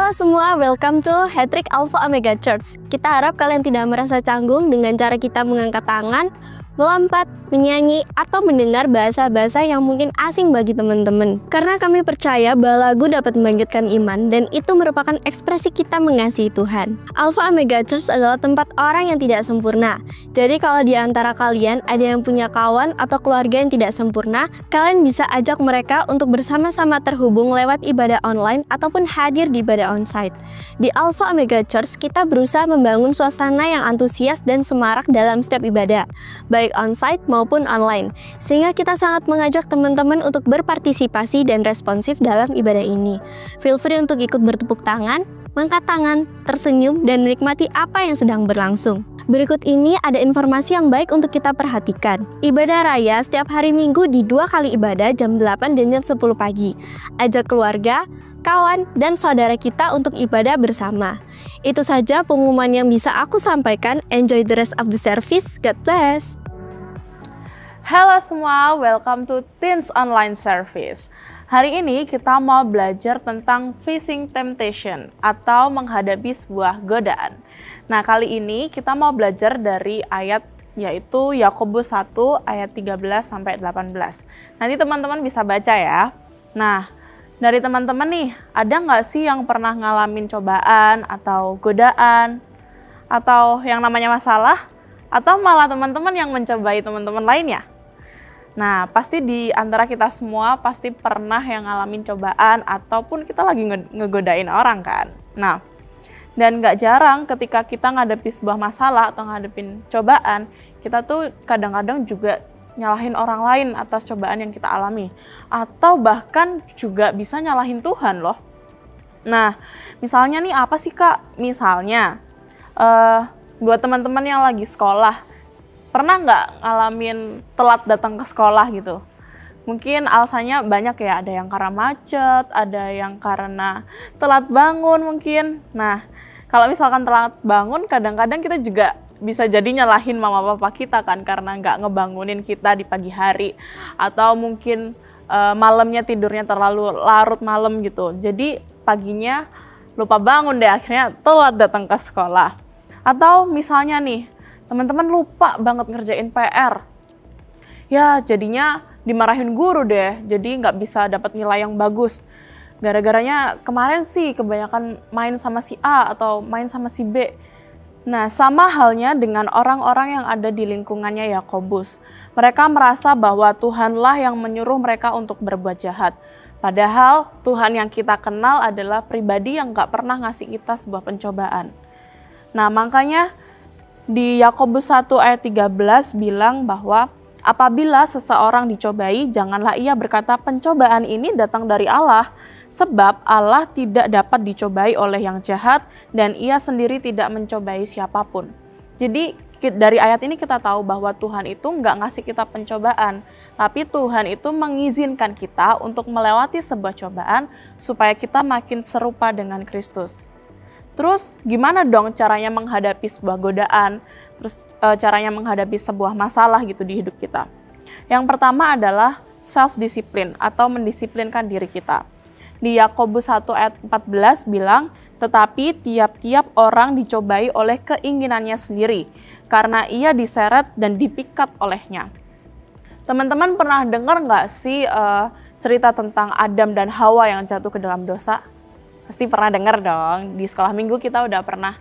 Halo semua, welcome to Hattrick Alpha Omega Church. Kita harap kalian tidak merasa canggung dengan cara kita mengangkat tangan, melompat, menyanyi, atau mendengar bahasa-bahasa yang mungkin asing bagi teman-teman. Karena kami percaya bahwa lagu dapat membangkitkan iman dan itu merupakan ekspresi kita mengasihi Tuhan. Alpha Omega Church adalah tempat orang yang tidak sempurna. Jadi kalau di antara kalian ada yang punya kawan atau keluarga yang tidak sempurna, kalian bisa ajak mereka untuk bersama-sama terhubung lewat ibadah online ataupun hadir di ibadah onsite. Di Alpha Omega Church, kita berusaha membangun suasana yang antusias dan semarak dalam setiap ibadah, baik onsite maupun online, sehingga kita sangat mengajak teman-teman untuk berpartisipasi dan responsif dalam ibadah ini. Feel free untuk ikut bertepuk tangan, mengangkat tangan, tersenyum, dan menikmati apa yang sedang berlangsung. Berikut ini ada informasi yang baik untuk kita perhatikan. Ibadah raya setiap hari Minggu di 2 kali ibadah jam 8 dan jam 10 pagi. Ajak keluarga, kawan, dan saudara kita untuk ibadah bersama. Itu saja pengumuman yang bisa aku sampaikan. Enjoy the rest of the service. God bless. Halo semua, welcome to Teens Online Service. Hari ini kita mau belajar tentang facing temptation atau menghadapi sebuah godaan. Nah, kali ini kita mau belajar dari ayat yaitu Yakobus 1 ayat 13 sampai 18. Nanti teman-teman bisa baca ya. Nah, dari teman-teman nih, ada nggak sih yang pernah ngalamin cobaan atau godaan atau yang namanya masalah? Atau malah teman-teman yang mencobai teman-teman lainnya? Nah, pasti di antara kita semua pasti pernah yang ngalamin cobaan ataupun kita lagi ngegodain orang kan. Nah, dan gak jarang ketika kita ngadepi sebuah masalah atau ngadepin cobaan, kita tuh kadang-kadang juga nyalahin orang lain atas cobaan yang kita alami. Atau bahkan juga bisa nyalahin Tuhan loh. Nah, misalnya nih apa sih Kak? Misalnya, buat teman-teman yang lagi sekolah, pernah nggak ngalamin telat datang ke sekolah gitu? Mungkin alasannya banyak ya, ada yang karena macet, ada yang karena telat bangun mungkin. Nah, kalau misalkan telat bangun, kadang-kadang kita juga bisa jadi nyalahin mama papa kita kan, karena nggak ngebangunin kita di pagi hari. Atau mungkin malamnya tidurnya terlalu larut malam gitu. Jadi paginya lupa bangun deh, akhirnya telat datang ke sekolah. Atau misalnya nih, teman-teman lupa banget ngerjain PR. Ya, jadinya dimarahin guru deh, jadi nggak bisa dapat nilai yang bagus. Gara-garanya kemarin sih kebanyakan main sama si A atau main sama si B. Nah, sama halnya dengan orang-orang yang ada di lingkungannya Yakobus. Mereka merasa bahwa Tuhanlah yang menyuruh mereka untuk berbuat jahat. Padahal Tuhan yang kita kenal adalah pribadi yang nggak pernah ngasih kita sebuah pencobaan. Nah, makanya di Yakobus 1 ayat 13 bilang bahwa apabila seseorang dicobai, janganlah ia berkata pencobaan ini datang dari Allah, sebab Allah tidak dapat dicobai oleh yang jahat dan ia sendiri tidak mencobai siapapun. Jadi dari ayat ini kita tahu bahwa Tuhan itu nggak ngasih kita pencobaan, tapi Tuhan itu mengizinkan kita untuk melewati sebuah cobaan supaya kita makin serupa dengan Kristus. Terus gimana dong caranya menghadapi sebuah godaan, terus caranya menghadapi sebuah masalah gitu di hidup kita. Yang pertama adalah self-discipline atau mendisiplinkan diri kita. Di Yakobus 1 ayat 14 bilang, tetapi tiap-tiap orang dicobai oleh keinginannya sendiri, karena ia diseret dan dipikat olehnya. Teman-teman pernah dengar nggak sih cerita tentang Adam dan Hawa yang jatuh ke dalam dosa? Pasti pernah dengar dong, di sekolah minggu kita udah pernah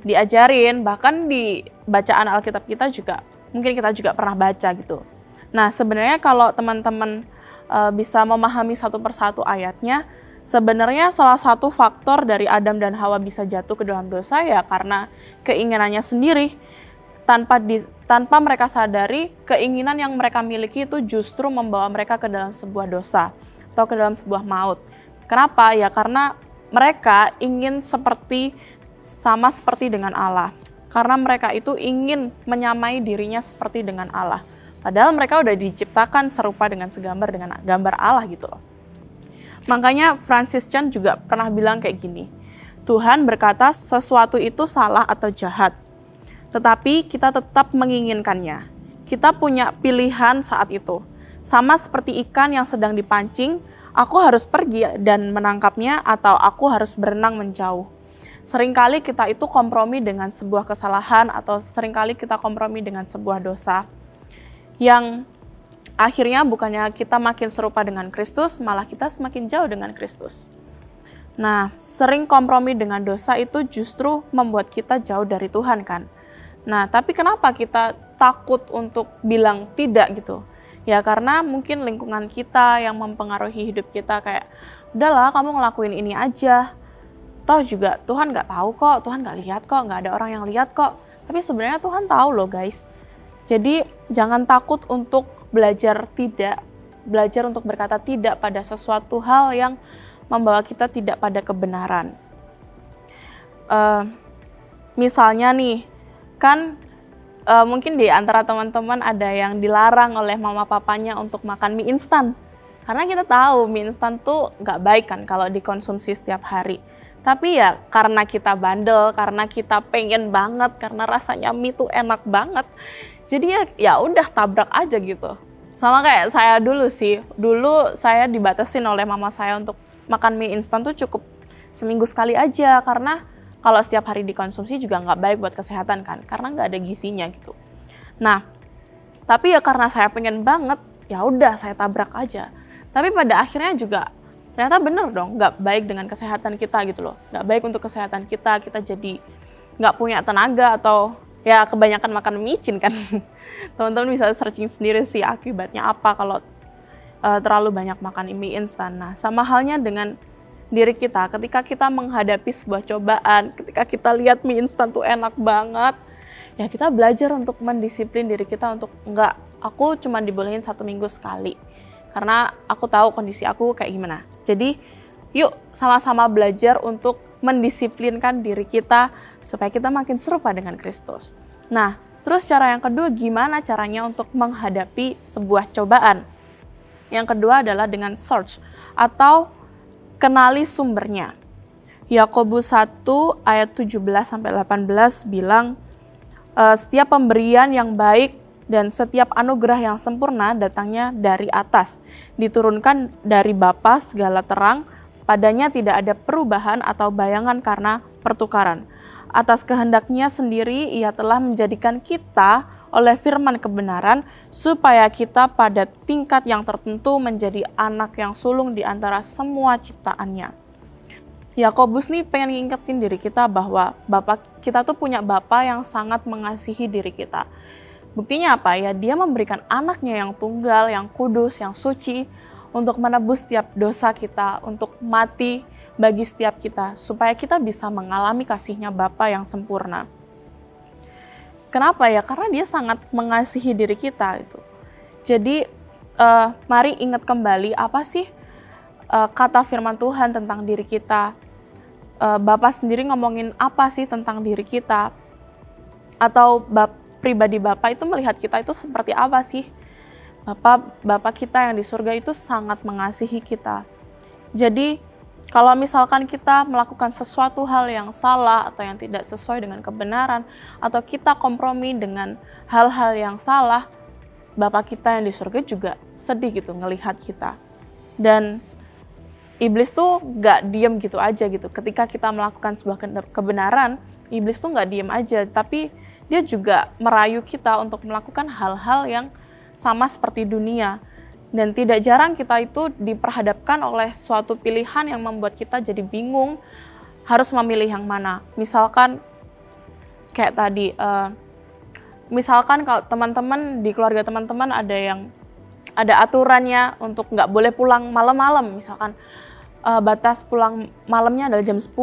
diajarin, bahkan di bacaan Alkitab kita juga, mungkin kita juga pernah baca gitu. Nah, sebenarnya kalau teman-teman bisa memahami satu persatu ayatnya, sebenarnya salah satu faktor dari Adam dan Hawa bisa jatuh ke dalam dosa ya karena keinginannya sendiri. Tanpa mereka sadari, keinginan yang mereka miliki itu justru membawa mereka ke dalam sebuah dosa atau ke dalam sebuah maut. Kenapa? Ya karena mereka ingin sama seperti dengan Allah. Karena mereka itu ingin menyamai dirinya seperti dengan Allah. Padahal mereka udah diciptakan serupa dengan segambar dengan gambar Allah gitu loh. Makanya Francis Chan juga pernah bilang kayak gini. Tuhan berkata sesuatu itu salah atau jahat. Tetapi kita tetap menginginkannya. Kita punya pilihan saat itu. Sama seperti ikan yang sedang dipancing, Aku harus pergi dan menangkapnya atau aku harus berenang menjauh. Seringkali kita itu kompromi dengan sebuah kesalahan atau seringkali kita kompromi dengan sebuah dosa yang akhirnya bukannya kita makin serupa dengan Kristus, malah kita semakin jauh dengan Kristus. Nah, sering kompromi dengan dosa itu justru membuat kita jauh dari Tuhan kan. Nah, tapi kenapa kita takut untuk bilang tidak gitu? Ya karena mungkin lingkungan kita yang mempengaruhi hidup kita kayak, udahlah kamu ngelakuin ini aja. Toh juga Tuhan nggak tahu kok, Tuhan nggak lihat kok, nggak ada orang yang lihat kok. Tapi sebenarnya Tuhan tahu loh guys. Jadi jangan takut untuk belajar untuk berkata tidak pada sesuatu hal yang membawa kita tidak pada kebenaran. Misalnya nih, kan mungkin di antara teman-teman ada yang dilarang oleh mama papanya untuk makan mie instan. Karena kita tahu mie instan tuh nggak baik kan kalau dikonsumsi setiap hari. Tapi ya karena kita bandel, karena kita pengen banget, karena rasanya mie tuh enak banget. Jadi ya udah tabrak aja gitu. Sama kayak saya dulu sih. Dulu saya dibatasin oleh mama saya untuk makan mie instan tuh cukup seminggu sekali aja. Karena kalau setiap hari dikonsumsi juga nggak baik buat kesehatan kan. Karena nggak ada gizinya gitu. Nah, tapi ya karena saya pengen banget, ya udah saya tabrak aja. Tapi pada akhirnya juga ternyata bener dong, nggak baik dengan kesehatan kita gitu loh. Nggak baik untuk kesehatan kita jadi nggak punya tenaga atau ya kebanyakan makan micin kan. Teman-teman bisa searching sendiri sih akibatnya apa kalau terlalu banyak makan mie instan. Nah, sama halnya dengan diri kita ketika kita menghadapi sebuah cobaan, ketika kita lihat mie instan tuh enak banget, ya kita belajar untuk mendisiplin diri kita untuk enggak, aku cuma dibolehin 1 minggu sekali. Karena aku tahu kondisi aku kayak gimana. Jadi yuk sama-sama belajar untuk mendisiplinkan diri kita supaya kita makin serupa dengan Kristus. Nah, terus cara yang kedua gimana caranya untuk menghadapi sebuah cobaan? Yang kedua adalah dengan search atau kenali sumbernya. Yakobus 1 ayat 17-18 bilang, setiap pemberian yang baik dan setiap anugerah yang sempurna datangnya dari atas, diturunkan dari Bapa segala terang, padanya tidak ada perubahan atau bayangan karena pertukaran. Atas kehendaknya sendiri ia telah menjadikan kita oleh firman kebenaran supaya kita pada tingkat yang tertentu menjadi anak yang sulung di antara semua ciptaannya. Yakobus nih pengen ngingetin diri kita bahwa kita tuh punya Bapa yang sangat mengasihi diri kita. Buktinya apa ya? Dia memberikan anaknya yang tunggal, yang kudus, yang suci untuk menebus setiap dosa kita, untuk mati bagi setiap kita, supaya kita bisa mengalami kasih-Nya Bapa yang sempurna. Kenapa ya? Karena dia sangat mengasihi diri kita itu. Jadi mari ingat kembali apa sih kata firman Tuhan tentang diri kita. Bapa sendiri ngomongin apa sih tentang diri kita? Atau pribadi Bapa itu melihat kita itu seperti apa sih? Bapa kita yang di surga itu sangat mengasihi kita. Jadi kalau misalkan kita melakukan sesuatu hal yang salah atau yang tidak sesuai dengan kebenaran, atau kita kompromi dengan hal-hal yang salah, Bapa kita yang di surga juga sedih gitu ngelihat kita. Dan iblis tuh gak diem gitu aja gitu. Ketika kita melakukan sebuah kebenaran, iblis tuh gak diem aja, tapi dia juga merayu kita untuk melakukan hal-hal yang sama seperti dunia. Dan tidak jarang kita itu diperhadapkan oleh suatu pilihan yang membuat kita jadi bingung harus memilih yang mana. Misalkan kayak tadi, misalkan kalau teman-teman di keluarga teman-teman ada aturannya untuk nggak boleh pulang malam-malam. Misalkan batas pulang malamnya adalah jam 10.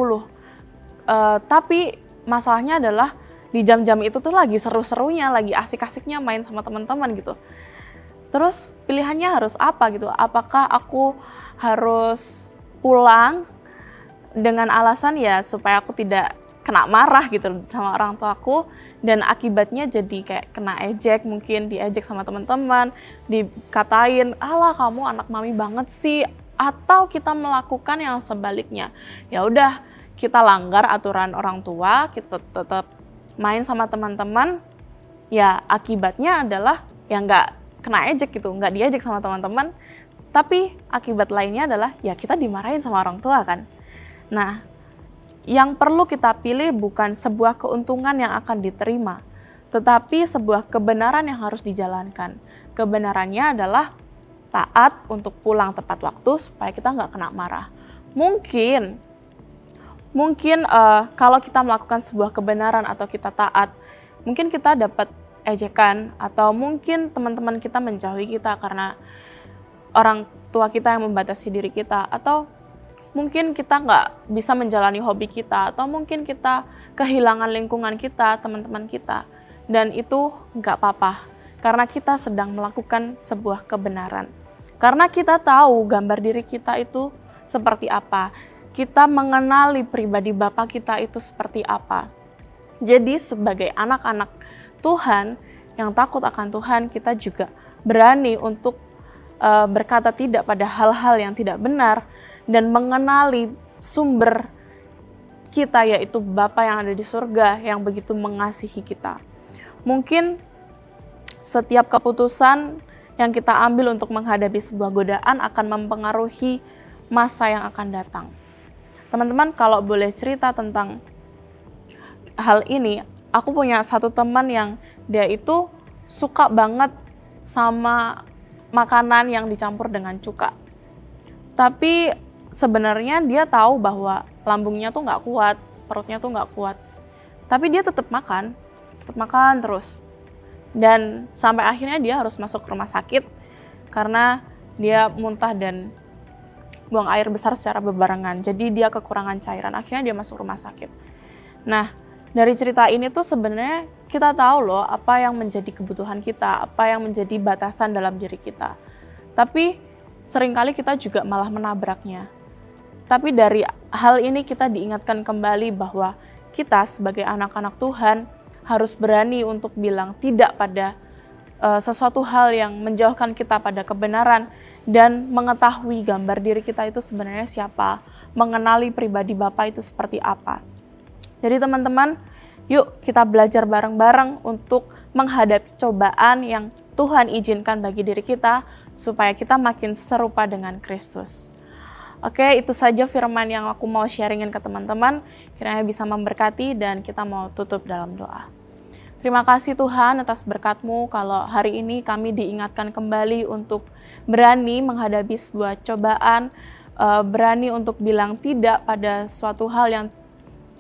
Tapi masalahnya adalah di jam-jam itu tuh lagi seru-serunya, lagi asik-asiknya main sama teman-teman gitu. Terus pilihannya harus apa gitu? Apakah aku harus pulang dengan alasan ya supaya aku tidak kena marah gitu sama orang tuaku, dan akibatnya jadi kayak kena ejek, mungkin diejek sama teman-teman, dikatain, alah kamu anak mami banget sih, atau kita melakukan yang sebaliknya. Ya udah, kita langgar aturan orang tua, kita tetap main sama teman-teman, ya akibatnya adalah ya nggak kena ejek gitu, nggak diejek sama teman-teman, Tapi akibat lainnya adalah ya kita dimarahin sama orang tua kan. Nah, yang perlu kita pilih bukan sebuah keuntungan yang akan diterima, tetapi sebuah kebenaran yang harus dijalankan. Kebenarannya adalah taat untuk pulang tepat waktu supaya kita nggak kena marah. Mungkin kalau kita melakukan sebuah kebenaran atau kita taat, mungkin kita dapat ejekan atau mungkin teman-teman kita menjauhi kita karena orang tua kita yang membatasi diri kita, atau mungkin kita nggak bisa menjalani hobi kita, atau mungkin kita kehilangan lingkungan kita, teman-teman kita. Dan itu nggak apa-apa, karena kita sedang melakukan sebuah kebenaran. Karena kita tahu gambar diri kita itu seperti apa. Kita mengenali pribadi Bapa kita itu seperti apa. Jadi sebagai anak-anak Tuhan yang takut akan Tuhan, kita juga berani untuk berkata tidak pada hal-hal yang tidak benar dan mengenali sumber kita, yaitu Bapa yang ada di surga yang begitu mengasihi kita. Mungkin setiap keputusan yang kita ambil untuk menghadapi sebuah godaan akan mempengaruhi masa yang akan datang. Teman-teman, kalau boleh cerita tentang hal ini, aku punya satu teman yang dia itu suka banget sama makanan yang dicampur dengan cuka. Tapi sebenarnya dia tahu bahwa lambungnya tuh nggak kuat, perutnya tuh nggak kuat. Tapi dia tetap makan terus. Dan sampai akhirnya dia harus masuk rumah sakit karena dia muntah dan buang air besar secara berbarengan. Jadi dia kekurangan cairan, akhirnya dia masuk rumah sakit. Nah, dari cerita ini tuh sebenarnya kita tahu loh apa yang menjadi kebutuhan kita, apa yang menjadi batasan dalam diri kita. Tapi seringkali kita juga malah menabraknya. Tapi dari hal ini kita diingatkan kembali bahwa kita sebagai anak-anak Tuhan harus berani untuk bilang tidak pada sesuatu hal yang menjauhkan kita pada kebenaran dan mengetahui gambar diri kita itu sebenarnya siapa, mengenali pribadi Bapa itu seperti apa. Jadi teman-teman, yuk kita belajar bareng-bareng untuk menghadapi cobaan yang Tuhan izinkan bagi diri kita supaya kita makin serupa dengan Kristus. Oke, itu saja firman yang aku mau sharingin ke teman-teman. Kiranya bisa memberkati dan kita mau tutup dalam doa. Terima kasih Tuhan atas berkat-Mu kalau hari ini kami diingatkan kembali untuk berani menghadapi sebuah cobaan, berani untuk bilang tidak pada suatu hal yang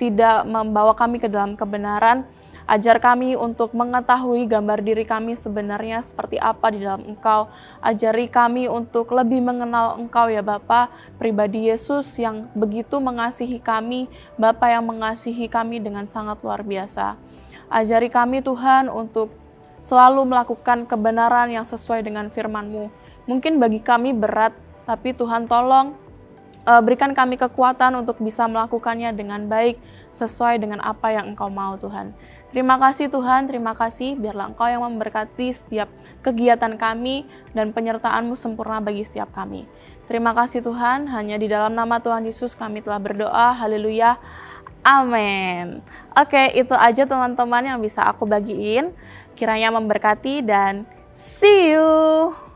tidak membawa kami ke dalam kebenaran. Ajar kami untuk mengetahui gambar diri kami sebenarnya seperti apa di dalam Engkau. Ajari kami untuk lebih mengenal Engkau ya Bapa, pribadi Yesus yang begitu mengasihi kami, Bapa yang mengasihi kami dengan sangat luar biasa. Ajari kami Tuhan untuk selalu melakukan kebenaran yang sesuai dengan firman-Mu. Mungkin bagi kami berat, tapi Tuhan tolong berikan kami kekuatan untuk bisa melakukannya dengan baik sesuai dengan apa yang Engkau mau Tuhan. Terima kasih Tuhan, terima kasih biarlah Engkau yang memberkati setiap kegiatan kami dan penyertaan-Mu sempurna bagi setiap kami. Terima kasih Tuhan, hanya di dalam nama Tuhan Yesus kami telah berdoa, haleluya, amin. Oke, itu aja teman-teman yang bisa aku bagiin, kiranya memberkati dan see you!